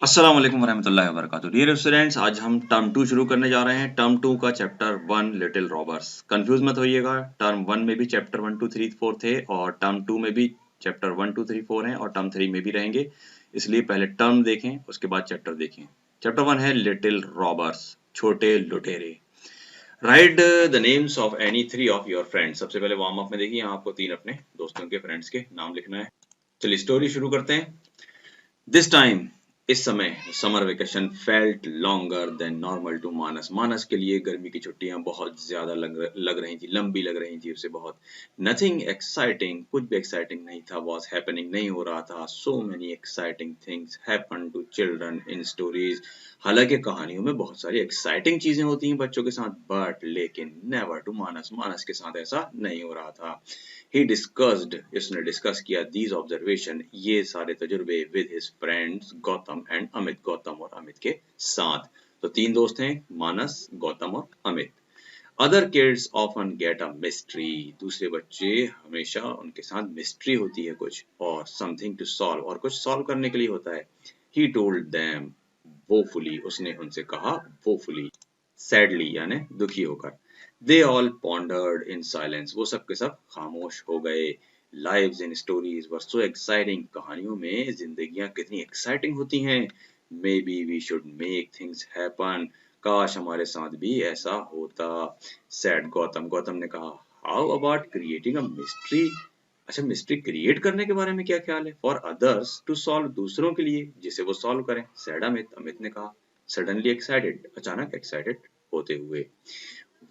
अस्सलाम वालेकुम वरहमतुल्लाहि वबरकातुहू। डियर स्टूडेंट्स, आज हम टर्म 2 शुरू करने जा रहे हैं। टर्म 2 का चैप्टर 1 लिटिल रॉबर्स। कंफ्यूज मत होइएगा, टर्म 1 में भी चैप्टर 1 2 3 4 थे और टर्म 2 में भी चैप्टर 1 2 3 4 हैं और टर्म 3 में भी रहेंगे। इसलिए पहले टर्म देखें, उसके बाद चैप्टर देखें। चैप्टर 1 है लिटिल रॉबर्स, छोटे लुटेरे। Right the names of any three of your friends. सबसे पहले वार्म अप में देखिए, यहाँ आपको 3 अपने दोस्तों के फ्रेंड्स के नाम लिखना है। चलिए स्टोरी शुरू करते हैं। दिस टाइम, इस समय, summer vacation felt longer than normal to Manas. Manas के लिए गर्मी की छुट्टियां बहुत ज्यादा लग रही थी, लंबी लग रही थी उसे बहुत। नथिंग एक्साइटिंग, कुछ भी एक्साइटिंग नहीं था, वॉज हैपनिंग, नहीं हो रहा था। So many exciting things happen to children in stories. हालांकि कहानियों में बहुत सारी एक्साइटिंग चीजें होती हैं बच्चों के साथ, बट लेकिन नेवर टू मानस। मानस के साथ ऐसा नहीं हो रहा था। He discussed, इसने डिस्कस किया these observation, ये सारे तजुर्बे with his friends Gautam and Amit, Gautam और अमित के साथ। तो 3 दोस्त हैं, मानस, गौतम और Amit. Other kids often get a mystery, दूसरे बच्चे हमेशा उनके साथ मिस्ट्री होती है कुछ, और something to solve, और कुछ सॉल्व करने के लिए होता है। He told them woefully, उसने उनसे कहा woefully, सैडली यानी दुखी होकर। They all pondered in silence, वो सब के सब खामोश हो गए। Lives in stories were so exciting, कहानियों में जिंदगियां कितनी एक्साइटिंग होती हैं। Maybe we should make things happen, काश हमारे साथ भी ऐसा होता। सैड गौतम, गौतम ने कहा how about creating a mystery, अच्छा मिस्ट्री क्रिएट करने के बारे में क्या ख्याल है। फॉर अदर्स टू सॉल्व, दूसरों के लिए जिसे वो सॉल्व करें। सैड अमित, अमित ने कहा। सडनली एक्साइटेड, अचानक एक्साइटेड होते हुए।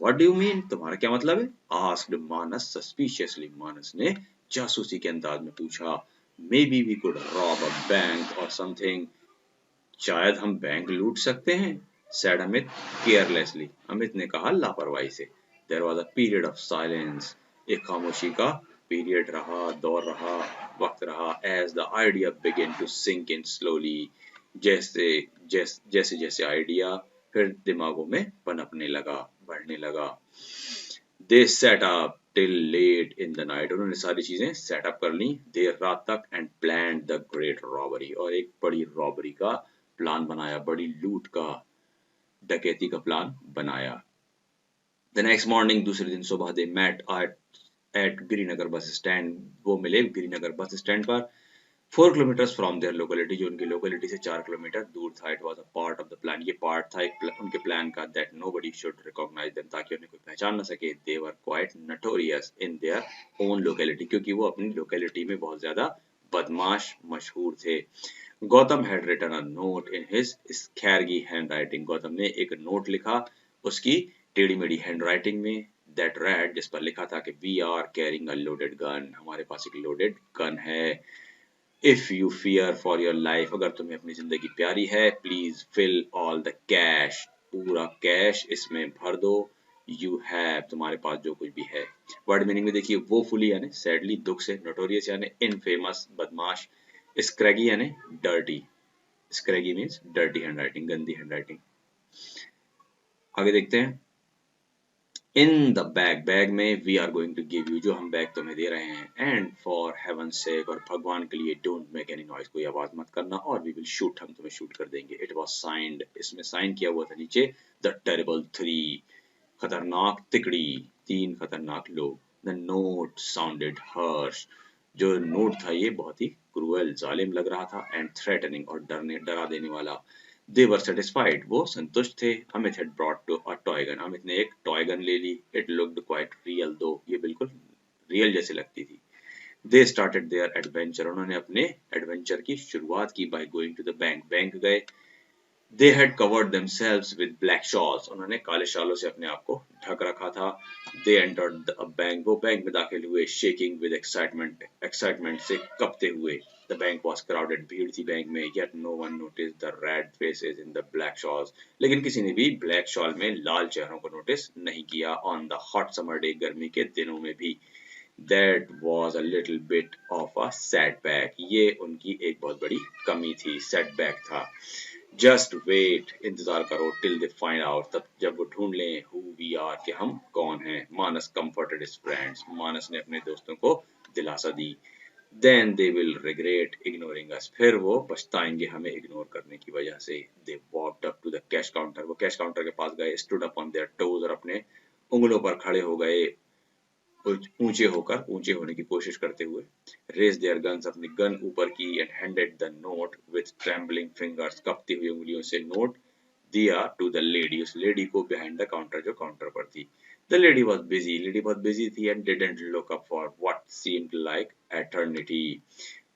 व्हाट डू यू मीन, तुम्हारा क्या मतलब है। आस्क्ड मानस सस्पिशियसली, मानस ने जासूसी के अंदाज में पूछा। Maybe we could rob a bank or something, शायद हम बैंक लूट सकते हैं। सैड अमित केयरलेसली, अमित ने कहा लापरवाही से। There was a period of silence, एक खामोशी का पीरियड रहा, दौर रहा, वक्त रहा। As the idea began to sink in slowly, जैसे जैसे जैसे आइडिया फिर दिमागों में पनपने लगा, बढ़ने लगा। They set up till late in the night, उन्होंने सारी चीजें सेटअप कर ली देर रात तक। And plan the great robbery, और एक बड़ी रॉबरी का प्लान बनाया, बड़ी लूट का, डकैती का प्लान बनाया। द नेक्स्ट मॉर्निंग, दूसरे दिन सुबह, they met at Girinagar bus stand, वो मिले गिरिनगर बस स्टैंड पर। 4 किलोमीटर फ्रॉम देयर लोकेलिटी, जो उनकी लोकेलिटी से 4 किलोमीटर दूर था। It was a part of the plan, ये पार्ट था उनके प्लान का। That nobody should recognise them, ताकि उन्हें कोई पहचान ना सके। They were quite notorious in their own locality, क्योंकि वो अपनी लोकेलिटी में बहुत ज्यादा बदमाश मशहूर थे। Gautam had written a note in his scraggy handwriting, Gautam ने एक नोट लिखा उसकी टेढ़ी मेढ़ी हैंडराइटिंग में। दैट रेड, जिस पर लिखा था कि we are carrying a loaded gun, हमारे पास एक लोडेड गन है। If you fear for your life, अगर तुम्हें अपनी जिंदगी प्यारी है, please fill all the cash, पूरा कैश इसमें भर दो। यू हैव, तुम्हारे पास जो कुछ भी है। वर्ड मीनिंग में देखिए, वो फुली यानी सैडली, दुख से, नोटोरियस यानी इनफेमस, बदमाश, स्क्रैगी यानी dirty, scraggy means dirty handwriting, गंदी हैंडराइटिंग। आगे देखते हैं। इन द बैग, बैग में we are going to give you, जो हम बैग तुम्हें दे रहे हैं। एंड फॉर हेवन सेक, और भगवान के लिए, डोंट मेक एनी नॉइज, कोई आवाज मत करना। और वी विल शूट, हम तुम्हें शूट कर देंगे। इट वाज साइंड, इसमें साइन किया हुआ था नीचे, द टेरिबल थ्री, खतरनाक तिकड़ी, 3 खतरनाक लोग। द नोट साउंडेड हर्श, जो नोट था ये बहुत ही क्रूअल, जालिम लग रहा था। एंड थ्रेटनिंग, और डरा देने वाला। दे वर सेटिस्फाइड, वो संतुष्ट थे। Amit had brought to a toy gun, Amit ने एक टॉय गन ले ली। It looked quite real, though ये बिल्कुल रियल जैसे लगती थी। दे स्टार्टेड देयर एडवेंचर, उन्होंने अपने एडवेंचर की शुरुआत की। By going to the bank, bank गए। They had covered themselves with black shawls, उन्होंने काले शालों से अपने आप को ढक रखा था। They entered a bank, वो बैंक में दाखिल हुए। Shaking with excitement, excitement से कपते हुए। The bank was crowded, भीड़ थी बैंक में। Yet no one noticed the red faces in the black shawls, लेकिन किसी ने भी ब्लैक शॉल में लाल चेहरों को नोटिस नहीं किया। On the hot summer day, गर्मी के दिनों में भी। That was a little bit of a setback, ये उनकी एक बहुत बड़ी कमी थी, setback था। जस्ट वेट, इंतजार करो। टिल दे फाइंड आउट, तब जब वो ढूंढ लें हु वी आर, कि हम कौन हैं। Manas comforted his friends, Manas ने अपने दोस्तों को दिलासा दी। Then they will regret ignoring us, फिर वो पछताएंगे हमें इग्नोर करने की वजह से। They walked up to the cash counter, वो कैश काउंटर के पास गए, stood up on their toes, और अपने उंगलियों पर खड़े हो गए, ऊंचे होकर, ऊंचे होने की कोशिश करते हुए। रेज देयर गन्स, अपनी गन ऊपर की, and handed the note with trembling fingers, कांपती हुई उंगलियों से नोट दिया टू द लेडी, उस लेडी को बिहाइंड द काउंटर, जो काउंटर पर थी। The lady was busy, lady बहुत बिजी थी, and didn't look up for what seemed like eternity,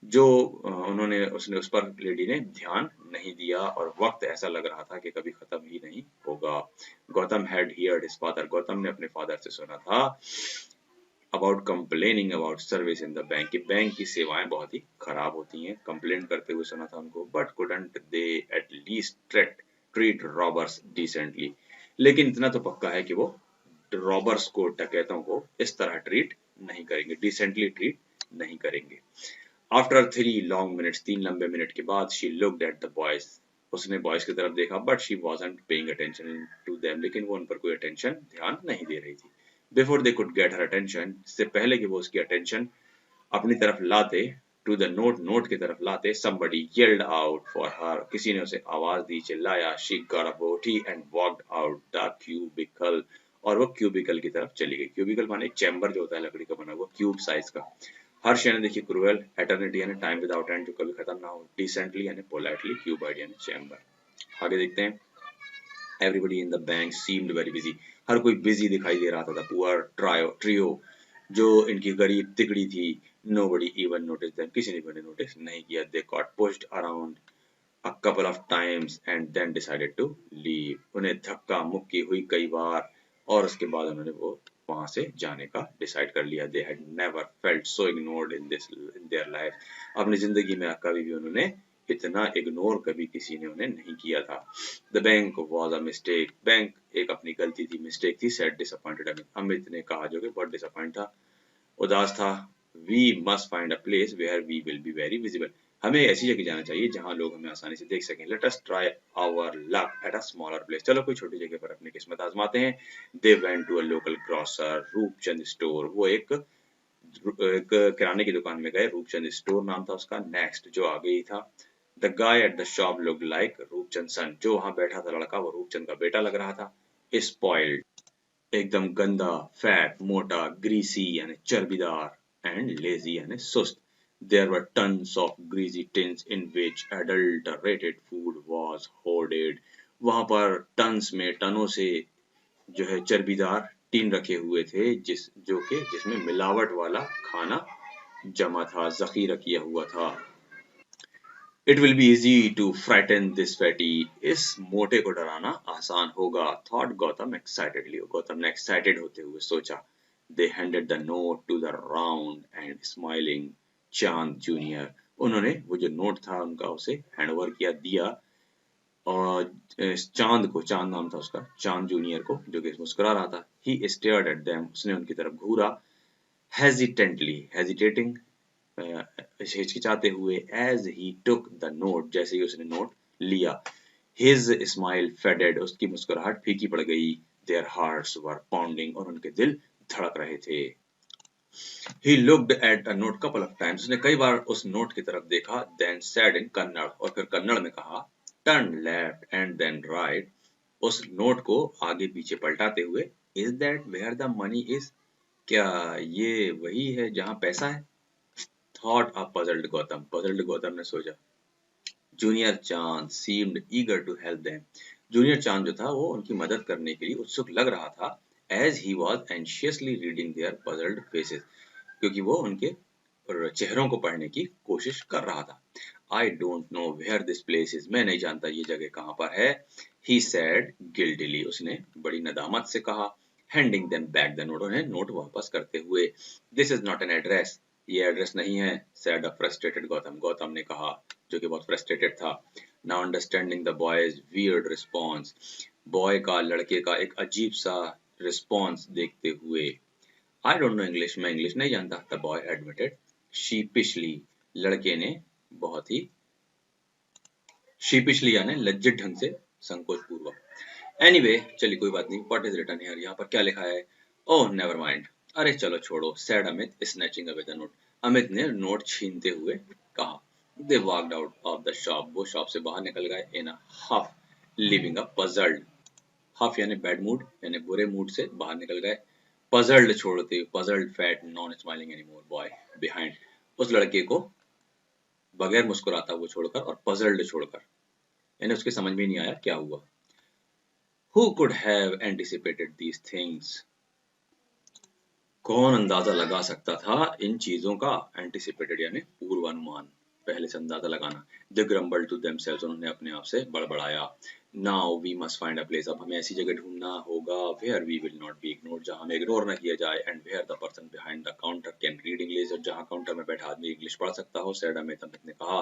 जो उन्होंने उसने उस पर लेडी ने ध्यान नहीं दिया, और वक्त ऐसा लग रहा था कि कभी खत्म ही नहीं होगा। Gautam had heard his father, Gautam ने अपने फादर से सुना था about complaining about service in the bank, कि बैंक की सेवाएं बहुत ही खराब होती हैं, कंप्लेन करते हुए सुना था उनको। But couldn't they at least treat robbers decently, लेकिन इतना तो पक्का है कि वो रॉबर्स को, डकैतों को इस तरह ट्रीट नहीं करेंगे, डिसेंटली ट्रीट नहीं करेंगे। आफ्टर 3 लॉन्ग मिनट्स, 3 लंबे मिनट के बाद, she looked at the boys, उसने बॉयज की तरफ देखा, but she wasn't paying attention to them, लेकिन वो उन पर कोई अटेंशन, ध्यान नहीं दे रही थी। Before they could get her attention, इससे पहले कि वो उसकी अटेंशन अपनी तरफ लाते, टू द नोट, नोट की तरफ लाते, somebody yelled out for her, किसी ने उसे आवाज दी, चिल्लाया। she got up, उठी, and walked out the cubicle, और वो क्यूबिकल की तरफ चली गई। क्यूबिकल माने चैम्बर जो होता है लकड़ी का बना हुआ, क्यूब साइज का। हर्ष यानी देखिए क्रूएल, एटर्निटी यानी टाइम विदाउट एंड, जो कभी खत्म ना हो, डिसेंटली यानी पोलाइटली, क्यूबाइड यानी चैम्बर। आगे देखते हैं। Everybody in the bank seemed very busy, हर कोई बिजी दिखाई दे रहा था। The poor trio, जो इनकी गरीब तिगड़ी थी, nobody even noticed them, किसी ने भी उन्हें नोटिस नहीं किया। They got pushed around a couple of times and then decided to leave, उन्हें धक्का मुक्की हुई कई बार, और उसके बाद उन्होंने वो वहां से जाने का डिसाइड कर लिया। They had never felt so ignored in their life, अपनी जिंदगी में कभी भी उन्होंने इतना इग्नोर कभी किसी ने उन्हें नहीं किया था। The bank was a mistake, bank एक अपनी गलती थी, मिस्टेक थी। सेड डिसअपॉइंटेड, अमित ने कहा, जो कि बहुत डिसअपॉइंट था, उदास था। We must find a place where we will be very visible, हमें ऐसी जगह जाना चाहिए जहां लोग हमें आसानी से देख सकें। Let us try our luck at a smaller place, चलो कोई छोटी जगह पर अपनी किस्मत आजमाते हैं। They went to a local grocer, Roopchand store, वो एक किराने की दुकान में गए, रूपचंद स्टोर नाम था उसका। नेक्स्ट जो आगे ही था, the guy at the shop looked like Roopchand son, जो वहां बैठा था लड़का, वो रूपचंद का बेटा लग रहा था। स्पॉइल्ड, एकदम गंदा, फैट, मोटा, ग्रीसी यानी चर्बीदार, एंड लेजी यानी सुस्त। There were tons of greasy tins in which adulterated food was hoarded. वहां पर टन्स में, टनों से जो है चर्बीदार टीन रखे हुए थे, जिसमें मिलावट वाला खाना जमा था, जखीरा किया हुआ था। It will be easy to frighten this fatty, इस मोटे को डराना आसान होगा, thought गौतम excitedly, गौतम ने excited होते हुए सोचा। They handed the note to the round and smiling चांद जूनियर, उन्होंने वो जो नोट था उनका उसे हैंड ओवर किया, दिया, और चांद को, चांद नाम था उसका, चांद जूनियर को, जो कि मुस्कुरा रहा था। He stared at them, उसने उनकी तरफ घूरा। Hesitantly, hesitating हिचकिचाते हुए, as he took the note, जैसे ही उसने नोट लिया। His smile faded, उसकी मुस्कुराहट फीकी पड़ गई। Their hearts were pounding, और उनके दिल धड़क रहे थे। He looked at a note couple of times, उसने कई बार उस नोट की तरफ देखा। Then said in कन्नड़, और फिर कन्नड़ में कहा, turn left and then right, उस नोट को आगे पीछे पलटाते हुए, is that where the money is, क्या ये वही है जहां पैसा है? Thought a puzzled Gautam, puzzled Gautam ने सोचा। Junior Chand seemed eager to help them, junior चांद जो था वो उनकी मदद करने के लिए उत्सुक लग रहा था। As he was anxiously reading their puzzled faces, क्योंकि वो उनके चेहरों को पढ़ने की कोशिश कर रहा था। I don't know where this place is, मैं नहीं जानता ये जगह कहाँ पर है। He said guiltily, उसने बड़ी नदामत से कहा। Handing them back the note, उन्हें नोट वापस करते हुए। This is not an address, ये एड्रेस नहीं है। said a frustrated Gautam, Gautam ने कहा, जो कि बहुत फ्रस्ट्रेटेड था। Now understanding the boy's weird response, boy का, लड़के का एक अजीब सा रिस्पॉन्स देखते हुए। I don't know English, मैं इंग्लिश नहीं जानता, the boy admitted sheepishly, लड़के ने बहुत ही sheepishly यानी लज्जित ढंग से, संकोच पूर्वक। Anyway, चलिए कोई बात नहीं, what is written here, यहाँ पर क्या लिखा है? Oh, never mind, अरे चलो छोड़ो, said Amit snatching away the note, Amit ने नोट छीनते हुए कहा। They walked out of the shop, वो शॉप से बाहर निकल गए। In a huff leaving a puzzled, huff यानी बैड मूड यानी बुरे मूड से बाहर निकल गए। पजल्ड छोड़ते हुए, puzzled fat non smiling anymore boy behind, उस लड़के को बगैर मुस्कुराता हुआ छोड़कर और पजल्ड छोड़कर, यानी उसके समझ में नहीं आया क्या हुआ। Who could have anticipated these things? कौन अंदाजा लगा सकता था इन चीजों का? एंटिसिपेटेड यानी पूर्वानुमान, पहले से अंदाजा लगाना। They grumbled to themselves, उन्होंने अपने आप से बड़बड़ाया। Now we must find a place, अब हमें ऐसी जगह ढूंढना होगा where we will not be ignored, जहां हमें इग्नोर न किया जाए, and where the person behind the counter can read English, और जहां काउंटर में बैठा आदमी इंग्लिश पढ़ सकता हो। said अमित, अमित ने कहा।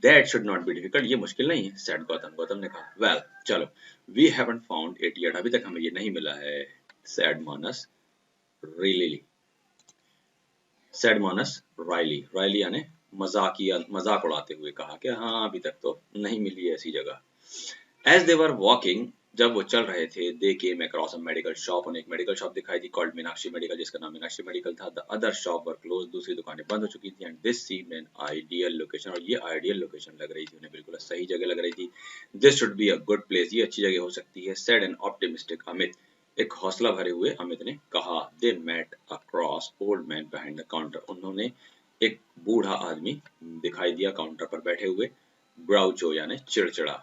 That should not be difficult, ये मुश्किल नहीं है। said गौतम, गौतम ने कहा। Well, चलो, we haven't found it yet, अभी तक हमें ये नहीं मिला है। said मानस really, said मानस रायली, रायली यानी मजाकिया, मजाक उड़ाते हुए कहा कि हाँ अभी तक तो नहीं मिली ऐसी जगह। As they were walking, जब वो चल रहे थे, they came across a medical shop, उन्हें एक मेडिकल शॉप दिखाई दी called मीनाक्षी मेडिकल, जिसका नाम मीनाक्षी मेडिकल था। The other shop were closed, दूसरी दुकानें बंद हो चुकी थी। And this seemed an ideal location, और ये आइडियल लोकेशन लग रही थी उन्हें, बिल्कुल सही जगह लग रही थी। This should be a good place, ये अच्छी जगह हो सकती है। Said an optimistic अमित, एक हौसला भरे हुए अमित ने कहा। They met a cross old man behind the counter, उन्होंने एक बूढ़ा आदमी दिखाई दिया काउंटर पर बैठे हुए। Groucho यानी चिड़चिड़ा।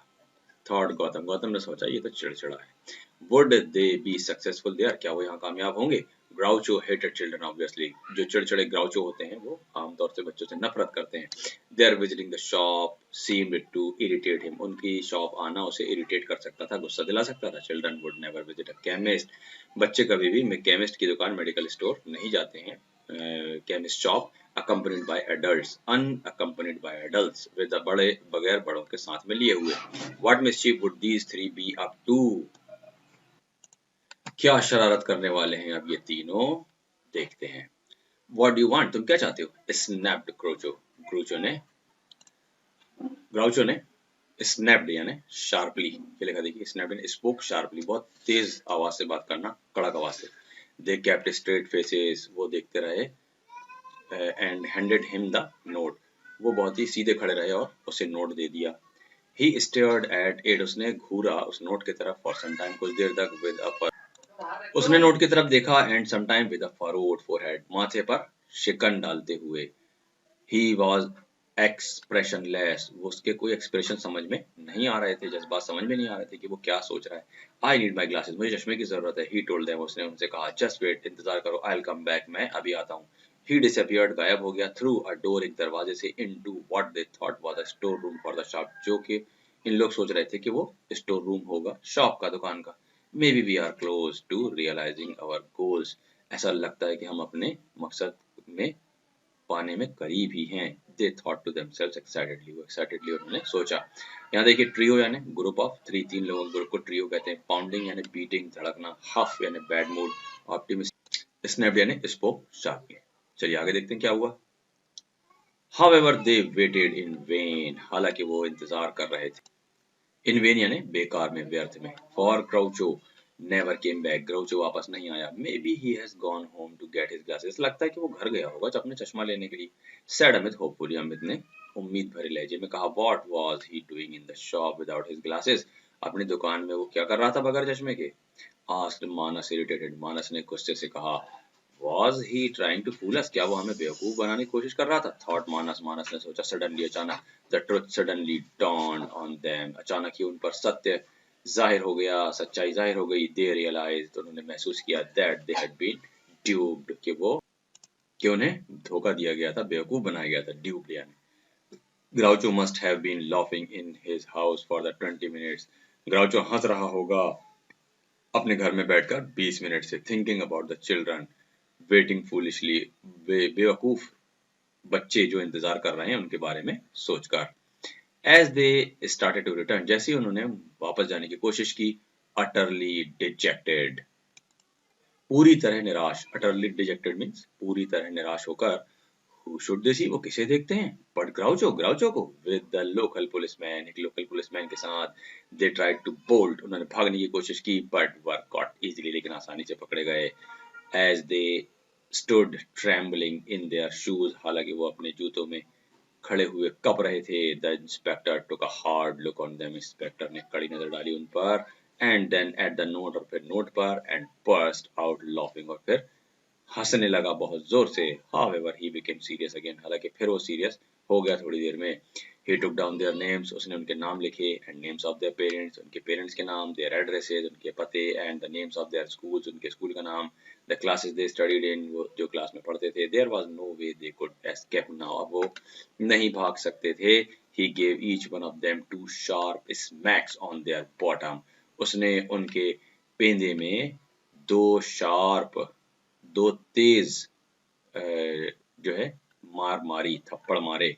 थॉट गौतम, गौतम ने सोचा ये तो चिड़चिड़ा है। Would they be successful there, क्या वो यहाँ कामयाब होंगे? Groucho hated children obviously, जो चिड़चिड़े ग्राउचो होते हैं वो आमतौर से बच्चों से नफरत करते हैं। Their visiting the shop seemed to irritate him, उनकी शॉप आना उसे इरिटेट कर सकता था, गुस्सा दिला सकता था। Children would never visit a chemist, बच्चे कभी भी केमिस्ट की दुकान, मेडिकल स्टोर नहीं जाते हैं। Chemist shop accompanied by adults, unaccompanied by adults, with the बड़े बगैर बड़ों के साथ में लिए हुए। What mischief would these three be up to? क्या शरारत करने वाले हैं अब ये तीनों? देखते हैं। What do you want? तुम क्या चाहते हो? Snapped Groucho, ग्राउचो ने snapped यानी sharply, ये लिखा देखिए, snapped यानी spoke sharply, बहुत तेज आवाज से बात करना, कड़क आवाज से। They kept straight faces, वो देखते रहे। And handed him the note, वो बहुत ही सीधे खड़े रहे और उसे नोट दे दिया। He stared at it, उसने घूरा उस नोट की तरफ for some time, कुछ देर तक with a उसने नोट की तरफ देखा and some time with a furrowed forehead, माथे पर शिकन डालते हुए। He was expressionless, वो उसके कोई एक्सप्रेशन समझ में नहीं आ रहे थे, जज्बात समझ में नहीं आ रहे थे कि वो क्या सोच रहा है। I need my glasses, मुझे चश्मे की जरूरत है। He told them, उसने उनसे कहा। Just wait, इंतजार करो। I'll come back, मैं अभी आता हूँ। He disappeared, गायब हो गया। Through a door, एक दरवाजे से। Into what they thought was a store room for the shop, जो कि इन लोग सोच रहे थे कि वो स्टोर रूम होगा शॉप का, दुकान का। Maybe we are close to realizing our goals, ऐसा लगता है कि हम अपने मकसद में पाने में करीब ही हैं। They thought to themselves excitedly, वो excitedly उन्होंने सोचा। यहाँ देखिए ट्रियो यानी ग्रुप ऑफ थ्री, तीन लोगों के ग्रुप को ट्रियो कहते हैं। पाउंडिंग यानी बीटिंग, धड़कना। हफ यानी बैड मूड। ऑप्टिमिस्ट, स्नैप्ड यानी स्पोक शार्पली। चलिए आगे देखते हैं क्या हुआ। However they waited in vain, हालांकि वो इंतजार कर रहे थे। In vain यानी बेकार में, व्यर्थ में। For Groucho never came back, ग्राउचो वापस नहीं आया। Maybe he has gone home to get his glasses, लगता है कि वो घर गया होगा अपने चश्मा लेने के लिए। Said अमित hopefully, अमित ने उम्मीद भरे लहजे में कहा। What was he doing in the shop without his glasses, अपनी दुकान में वो क्या कर रहा था बगैर चश्मे के? Asked मानस irritated, मानस ने गुस्से से कहा। Was he trying to fool us, क्या वो हमें बेवकूफ बनाने की कोशिश कर रहा था? Thought मानस, मानस ने सोचा। Suddenly, अचानक। The truth suddenly dawned on them, अचानक ही उन पर सत्य जाहिर हो गया, सच्चाई जाहिर हो गई। They realized, तो उन्होंने महसूस किया। That they had been duped, कि उन्हें धोखा दिया गया था, बेवकूफ बनाया गया था। Duped यानी। Groucho must have been laughing in his house for the 20 minutes, Groucho हंस रहा होगा अपने घर में बैठकर 20 मिनट से। Thinking about the children waiting foolishly, बेवकूफ बच्चे जो इंतजार कर रहे हैं उनके बारे में सोचकर। As they started to return, जैसे ही उन्होंने वापस जाने की कोशिश की। Utterly dejected, पूरी तरह निराश। Utterly dejected means पूरी तरह निराश होकर। Who should they see, वो किसे देखते हैं? But Groucho, ग्राउचो को। With the local policeman, एक लोकल पुलिसमैन के साथ। They tried to bolt, उन्होंने भागने की कोशिश की। But were caught easily, लेकिन आसानी से पकड़े गए। As they stood trembling in their shoes, हालांकि वो अपने जूतों में खड़े हुए कप रहे थे। The inspector took a hard look on them. Inspector ने कड़ी नजर डाली उन पर, and then at the note, और फिर नोट पर, and burst out laughing, और फिर हंसने लगा बहुत जोर से। However, he became serious again. हालांकि फिर वो सीरियस हो गया थोड़ी देर में। He took down their names. उसने उनके नाम लिखे, and names of their parents, उनके पेरेंट्स के नाम, their addresses, उनके पते, and the names of their schools, उनके स्कूल का नाम, the classes they studied in, वो जो क्लास में पढ़ते थे। There was no way they could escape now. अब वो नहीं भाग सकते थे। He gave each one of them 2 sharp smacks on their bottom. उसने उनके पेंदे में दो तेज जो है मार मारी, थप्पड़ मारे।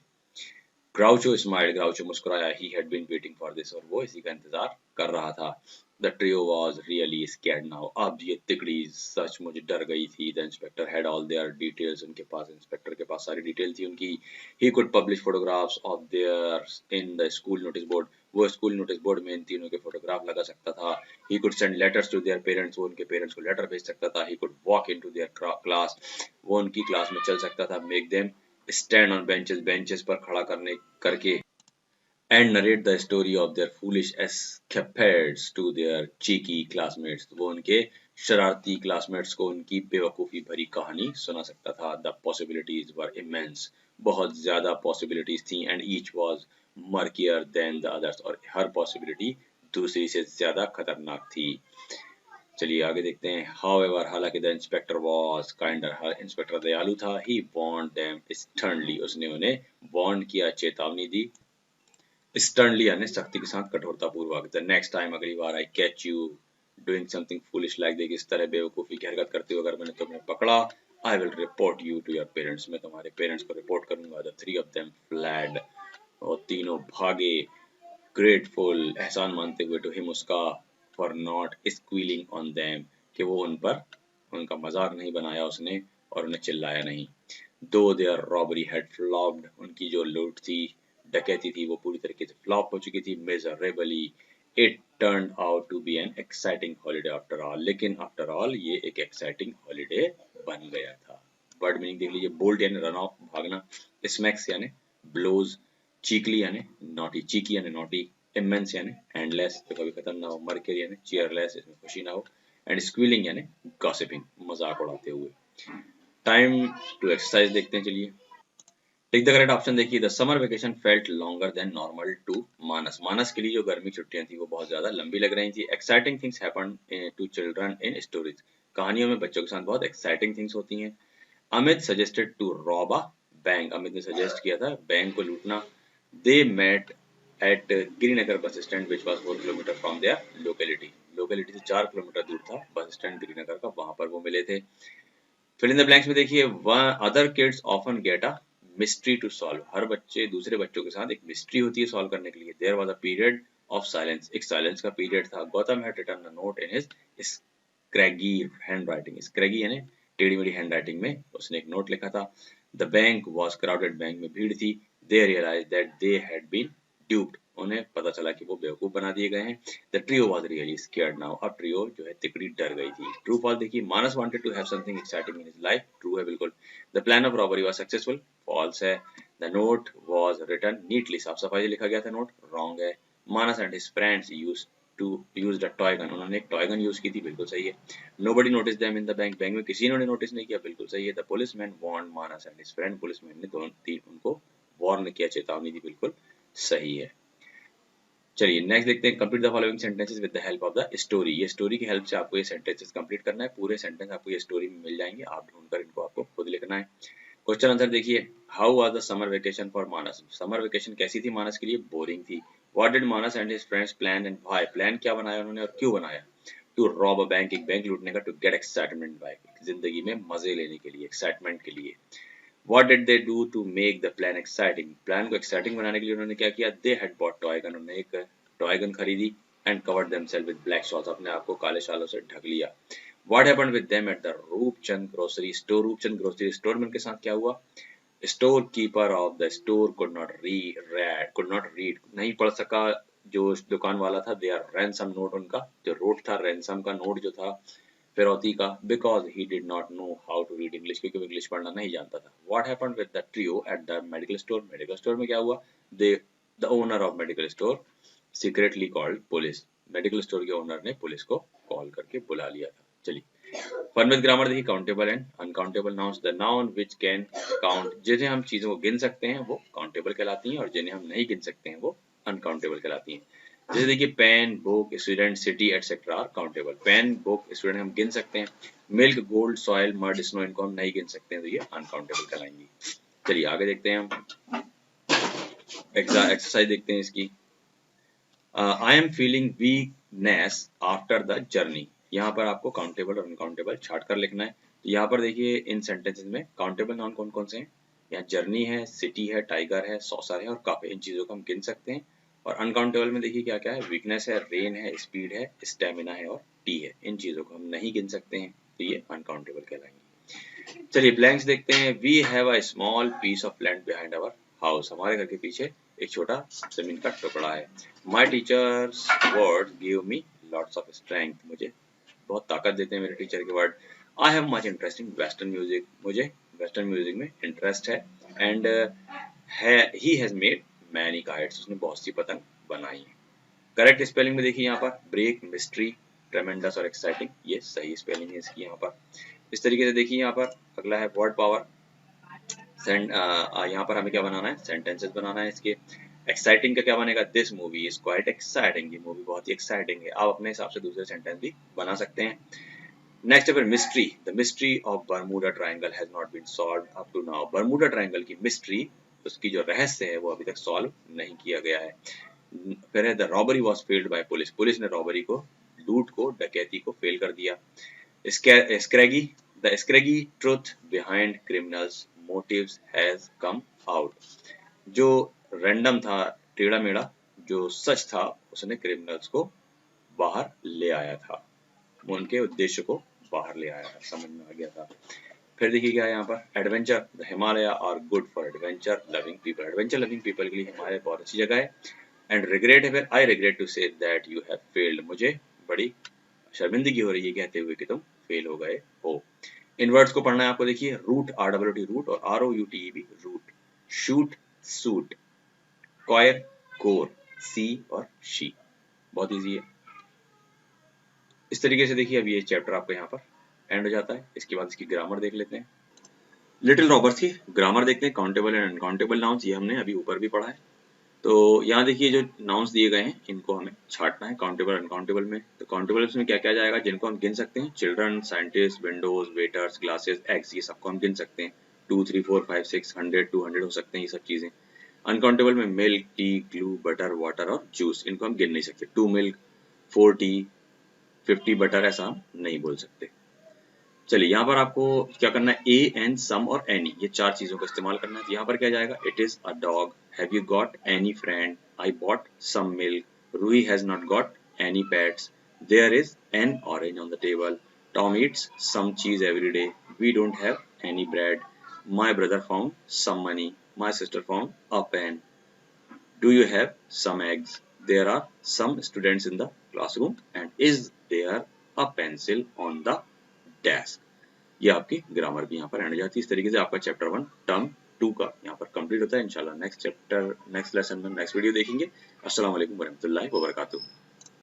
ग्राउचो स्माइल्ड, ग्राउचो मुस्कुराया। He had been waiting for this, और वो इसी का इंतजार कर रहा था। The trio was really scared now, अब ये तिकड़ी सचमुच डर गई थी। The inspector had all their details, उनके पास, इंस्पेक्टर के पास सारी डिटेल थी उनकी। He could publish photographs of their in the school notice board, वो स्कूल नोटिस बोर्ड में इन तीनों के फोटोग्राफ लगा सकता था। He could send letters to their parents, वो उनके पेरेंट्स को लेटर भेज सकता था। He could walk into their class, वो उनकी क्लास में चल सकता था। Make them stand on benches, benches पर खड़ा करके, and narrate the story of their foolish escapades to their cheeky classmates, वो उनके शरारती क्लासमेट्स को उनकी बेवकूफ़ी भरी कहानी सुना सकता था। द पॉसिबिलिटीज वर इमेंस, बहुत ज़्यादा पॉसिबिलिटीज थी। And each was murkier than the others, और हर पॉसिबिलिटी दूसरी से ज़्यादा खतरनाक थी। चलिए आगे देखते हैं। However, हालांकि the inspector was kinder, inspector दयालु था। ही वार्नड देम स्टर्नली, उसने उन्हें वार्न किया, चेतावनी दी। स्टर्नली यानी सख्ती के साथ, कठोरता पूर्वक। द नेक्स्ट टाइम, अगली बार, I catch you doing something foolish like this, इस तरह बेवकूफ़ी की हरकत करते हुए अगर मैंने तुम्हें पकड़ा, I will report you to your parents, मैं तुम्हारे पेरेंट्स को रिपोर्ट करूंगा। The three of them fled, और तीनों भागे। ग्रेटफुल, एहसान मानते हुए, टू हिम, उसका, for not squealing on them, कि वो उन पर उनका मजाक नहीं बनाया उसने और उन्हें चिल्लाया नहीं। दो देयर रॉबरी हैड फ्लॉप्ड, उनकी जो लूट थी, डकैती थी, वो पूरी तरीके से फ्लॉप हो चुकी थी। Miserably, it turned out to be an exciting holiday after all, लेकिन आफ्टर ऑल ये एक एक्साइटिंग हॉलीडे बन गया था। वर्ड मीनिंग देख लीजिए। बोल्ट यानी रन ऑफ, भागना। स्मैक्स यानी ब्लोज। चीकली यानी नॉटी, चीकी यानी नॉटी। इमेंस यानी एंडलेस, जो कभी खत्म ना हो। मर्क्यूरी यानी चीयरलेस, इसमें खुशी ना हो। एंड स्क्विलिंग यानी गॉसिपिंग, मजाक उड़ाते हुए। टाइम टू एक्सरसाइज देखते हैं, चलिए। टिक द करेक्ट ऑप्शन देखिए। The summer vacation felt longer than normal to Manas, Manas के लिए जो गर्मी छुट्टियां थी वो बहुत ज्यादा लंबी लग रही थी। Exciting things happened to children in stories, कहानियों में बच्चों के साथ बहुत एक्साइटिंग थिंग्स होती हैं। Amit suggested to rob a bank, Amit ने सजेस्ट किया था बैंक को लूटना। They met at Girinagar bus stand which was 4 kilometre from their locality, locality से 4 किलोमीटर दूर था बस स्टैंड गिरिनगर का, वहां पर वो मिले थे। फिल इन द ब्लैंक्स में देखिए। Other kids often get a mystery to solve, हर बच्चे दूसरे बच्चों के साथ एक मिस्ट्री होती है सॉल्व करने के लिए। There was a period of silence, एक साइलेंस का पीरियड था। Gautam had written a note in his scraggy handwriting, scraggy यानी टेढ़ी मेढ़ी हैंडराइटिंग में उसने एक नोट लिखा था। The bank was crowded, bank में भीड़ थी। They realise that they had been duped, उन्हें पता चला कि वो बेवकूफ बना दिए गए हैं। The trio was really scared now, अब ट्रियो जो है तिकड़ी डर गई थी। ट्रू फॉल्स देखिए। Manas wanted to have something exciting in his life, true है बिल्कुल। The plan of robbery was successful, false है। The note was written neatly, साफ सफाई से लिखा गया था नोट, रॉन्ग है। Manas and his friends used a toy gun, उन्होंने एक टॉय गन यूज की थी, बिल्कुल सही है। Nobody notice them in the bank, bank में किसी ने नोटिस नहीं किया, बिल्कुल सही है। The policeman warned Manas and his friend, policeman ने दोनों तीन उनको वार्न किया, चेतावनी दी, बिल्कुल सही है। चलिए नेक्स्ट देखते हैं। Complete the following sentences with the help of the story, ये स्टोरी की हेल्प से आपको ये सेंटेंसेस कंप्लीट करना है। पूरे सेंटेंस आपको ये स्टोरी में मिल जाएंगे, आप ढूंढकर इनको आपको खुद लिखना है। क्वेश्चन आंसर देखिए। How was the summer vacation for Manas, summer vacation कैसी थी मानस के लिए, बोरिंग थी। What did Manas and his friends plan and why, plan क्या बनाया उन्होंने और क्यों बनाया। टू रॉब अ बैंक, एक बैंक लूटने का। टू गेट एक्साइटमेंट बाय, जिंदगी में मजे लेने के लिए, एक्साइटमेंट के लिए। What did they do to make the plan exciting? Plan को एक्साइटिंग बनाने के लिए उन्होंने क्या किया। They had bought toy gun, उन्होंने एक टॉय गन खरीदी। And covered themselves with black shawls, अपने आप को काले शालों से ढक लिया। What happened with them at the Roopchand grocery store? Roopchand grocery store में उनके साथ क्या हुआ। Store keeper of the store could not read, नहीं पढ़ सका जो दुकान वाला था। Their ransom note, उनका जो नोट था, ransom का नोट जो था, फिरौती का, because he did not know how to read English, क्योंकि वो इंग्लिश पढ़ना नहीं जानता था। What happened with the trio at the medical store, medical store में क्या हुआ, the owner of medical store secretly called police, medical store के ओनर ने पुलिस को कॉल करके बुला लिया था। चलिए फन विद ग्रामर देखिए, countable and uncountable nouns, the noun which can count, जिन्हें हम चीजों को गिन सकते हैं वो काउंटेबल कहलाती हैं, और जिन्हें हम नहीं गिन सकते हैं वो अनकाउंटेबल कहलाती हैं। जैसे देखिए pen, book, student, city etcetera are countable. Pen, book, student हम गिन सकते हैं, milk, gold, soil, mud, snow इनको हम नहीं गिन सकते हैं, तो ये अनकाउंटेबल कहलाएंगी। चलिए आगे देखते हैं हम एक्सरसाइज देखते हैं इसकी। I am feeling weakness after the journey, यहाँ पर आपको काउंटेबल और अनकाउंटेबल छाट कर लिखना है। तो यहाँ पर देखिए इन सेंटेंसेस में काउंटेबल नाउन कौन कौन से हैं, यहाँ जर्नी है, सिटी है, टाइगर है, सॉसर है और कप है, इन चीजों को हम गिन सकते हैं। और अनकाउंटेबल में देखिए क्या क्या है, वीकनेस है, रेन है, स्पीड है, स्टेमिना है और टी है, इन चीजों को हम नहीं गिन सकते हैं, तो ये अनकाउंटेबल कहलाएंगे। चलिए ब्लैंक्स देखते हैं। We have a small piece of land behind our house, हमारे घर के पीछे एक छोटा जमीन का टुकड़ा है। My teachers word give me lots of strength, मुझे बहुत ताकत देते हैं मेरे टीचर के word. I have much interest in western music, मुझे वेस्टर्न म्यूजिक में इंटरेस्ट है। And he has made many kites, उसने बहुत सी पतंग बनाई है। करेक्ट स्पेलिंग में देखिए यहाँ पर ब्रेक, मिस्ट्री, ट्रेमेंडस और एक्साइटिंग, ये सही स्पेलिंग है इसकी यहाँ पर। इस तरीके से देखिए यहाँ पर अगला है वर्ड पावर। यहाँ पर हमें क्या बनाना है, सेंटेंसेस बनाना है इसके। एक्साइटिंग का क्या बनेगा, this movie is quite exciting, ये मूवी बहुत ही एक्साइटिंग है। आप अपने हिसाब से दूसरे सेंटेंस भी बना सकते हैं। नेक्स्ट है mystery, the mystery of Bermuda Triangle has not been solved up to now, Bermuda Triangle की मिस्ट्री, उसकी जो रहस्य है वो अभी तक सॉल्व नहीं किया गया है। फिर है the robbery was failed by police, police ने रॉबरी को, लूट को, डकैती को फेल कर दिया। Scraggy, the scraggy truth behind criminals motives has come out, जो रैंडम था, टेढ़ा मेढ़ा जो सच था उसने क्रिमिनल्स को बाहर ले आया था, उनके उद्देश्य को बाहर ले आया था, समझ में आ गया था। फिर देखिए क्या है यहाँ पर, adventure, the Himalaya are good for adventure loving people, adventure loving people के लिए हिमालय बहुत अच्छी जगह है। एंड रिग्रेट है फिर, I regret to say that you have failed, मुझे बड़ी शर्मिंदगी हो रही है कहते हुए कि तुम फेल हो गए हो। इन वर्ड्स को पढ़ना है आपको, देखिए रूट, RWT रूट, और ROUTEB route, shoot, suit, choir, core, sea और शी, बहुत इजी है। इस तरीके से देखिए अब ये चैप्टर आपका यहाँ पर एंड हो जाता है। इसके बाद इसकी ग्रामर देख लेते हैं। लिटिल रॉबर्स की ग्रामर देखते हैं, काउंटेबल एंड अनकाउंटेबल नाउन्स, ये हमने अभी ऊपर भी पढ़ा है। तो यहाँ देखिए जो नाउन्स दिए गए हैं इनको हमें छांटना है काउंटेबल अनकाउंटेबल में। तो काउंटेबल में क्या क्या जाएगा, जिनको हम गिन सकते हैं, children, scientist, Windows, waiters, glasses, eggs, ये सबको हम गिन सकते हैं। 2, 3, 4, 5, 6, 100, 200 हो सकते हैं ये सब चीजें। अनकाउंटेबल में milk, T, glue, butter, water और जूस, इनको हम गिन नहीं सकते। 2 मिल्क, 4 टी, 50 बटर, ऐसा हम नहीं बोल सकते। चलिए यहाँ पर आपको क्या करना है, ए, एन, सम और एनी, ये चार चीजों का इस्तेमाल करना है। तो यहाँ पर क्या जाएगा, it is a dog, have you got any friend, I bought some milk, Roohi has not got any pets, there is an orange on the table, Tom eats some cheese every day, we don't have any bread, my brother found some money, my sister found a pen, do you have some eggs, there are some students in the classroom and is there a pencil on the desk। ये आपकी grammar भी यहाँ पर and जाती है। इस तरीके से आपका चैप्टर 1 टर्म 2 का यहाँ पर कंप्लीट होता है। इंशाल्लाह नेक्स्ट चैप्टर, नेक्स्ट लेसन में नेक्स्ट वीडियो देखेंगे। अस्सलाम वालेकुम वरहमतुल्लाहि वबरकातुहू।